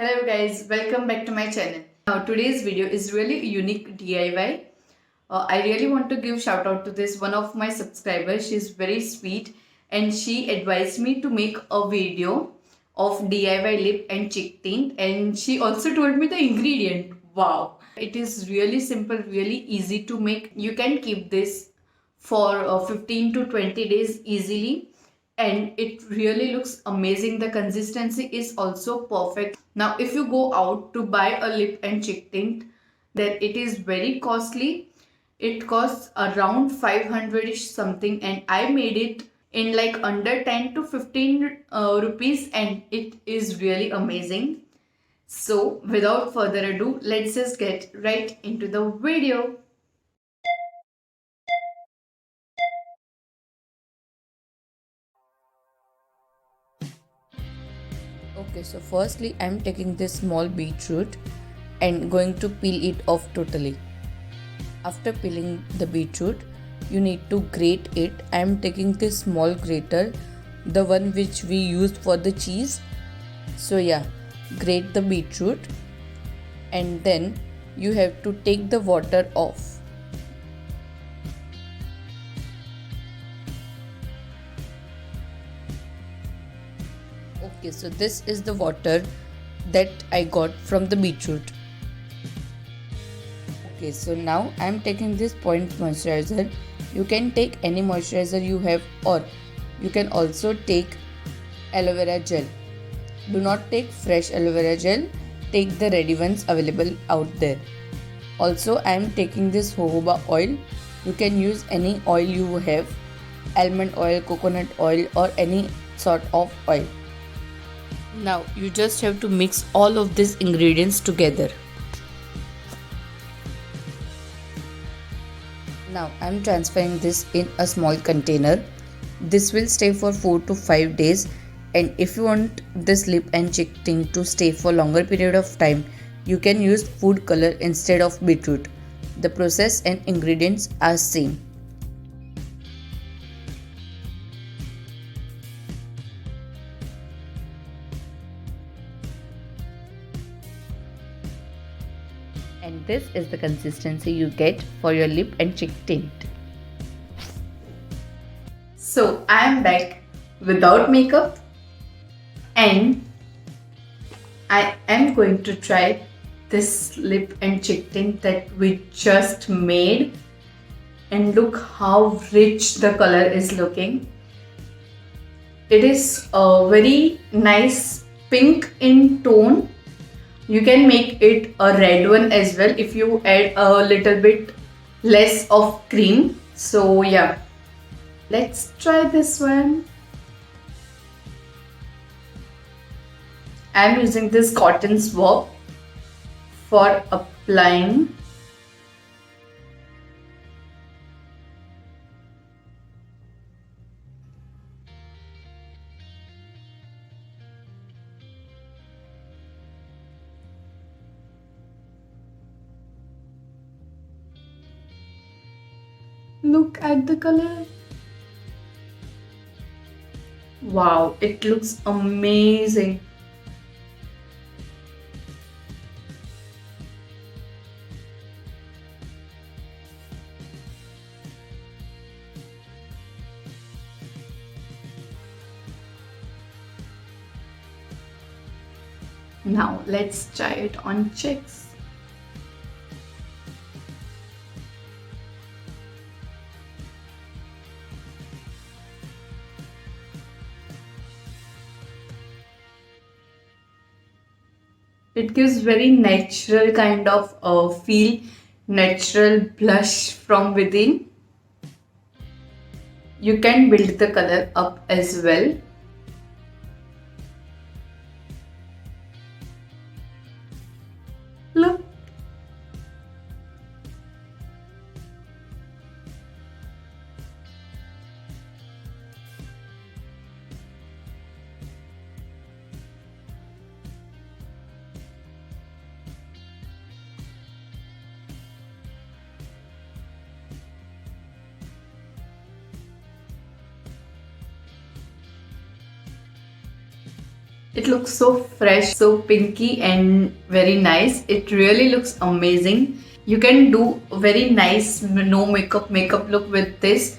Hello guys, welcome back to my channel. Now today's video is really a unique DIY. I really want to give shout out to this one of my subscribers. She's very sweet and she advised me to make a video of DIY lip and cheek tint, and she also told me the ingredient. Wow. It is really simple, really easy to make. You can keep this for 15 to 20 days easily, and it really looks amazing. The consistency is also perfect. Now if you go out to buy a lip and cheek tint, then it is very costly. It costs around 500ish something, and I made it in like under 10 to 15 rupees, and it is really amazing. So without further ado, let's just get right into the video. Okay, so firstly, I'm taking this small beetroot and going to peel it off totally. After peeling the beetroot, you need to grate it. I'm taking this small grater, the one which we used for the cheese. So yeah, grate the beetroot and then you have to take the water off. Okay, so this is the water that I got from the beetroot. Okay, so now I'm taking this point moisturizer. You can take any moisturizer you have, or you can also take aloe vera gel. Do not take fresh aloe vera gel, take the ready ones available out there. Also, I am taking this jojoba oil. You can use any oil you have, almond oil, coconut oil, or any sort of oil. Now you just have to mix all of these ingredients together. Now I am transferring this in a small container. This will stay for 4 to 5 days, and if you want this lip and cheek tint to stay for longer period of time, you can use food color instead of beetroot. The process and ingredients are same. And this is the consistency you get for your lip and cheek tint. So I am back without makeup, and I am going to try this lip and cheek tint that we just made, and look how rich the color is looking. It is a very nice pink in tone. You can make it a red one as well if you add a little bit less of cream. So yeah, let's try this one. I'm using this cotton swab for applying. Look at the color. Wow, it looks amazing. Now let's try it on cheeks. It gives very natural kind of feel, natural blush from within. You can build the color up as well. Look. It looks so fresh, so pinky and very nice. It really looks amazing. You can do a very nice no makeup look with this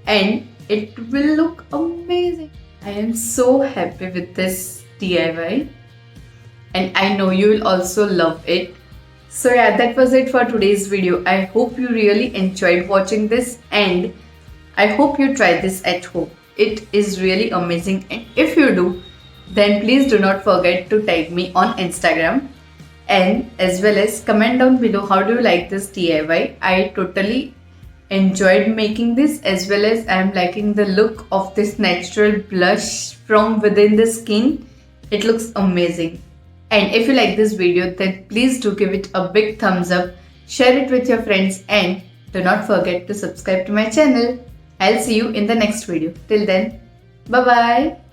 and it will look amazing. I am so happy with this DIY and I know you will also love it. So yeah, that was it for today's video. I hope you really enjoyed watching this and I hope you try this at home. It is really amazing, and if you do, then please do not forget to tag me on Instagram and as well as comment down below how do you like this DIY. I totally enjoyed making this, as well as I am liking the look of this natural blush from within the skin. It looks amazing. And if you like this video, then please do give it a big thumbs up, share it with your friends and do not forget to subscribe to my channel. I'll see you in the next video. Till then, bye bye.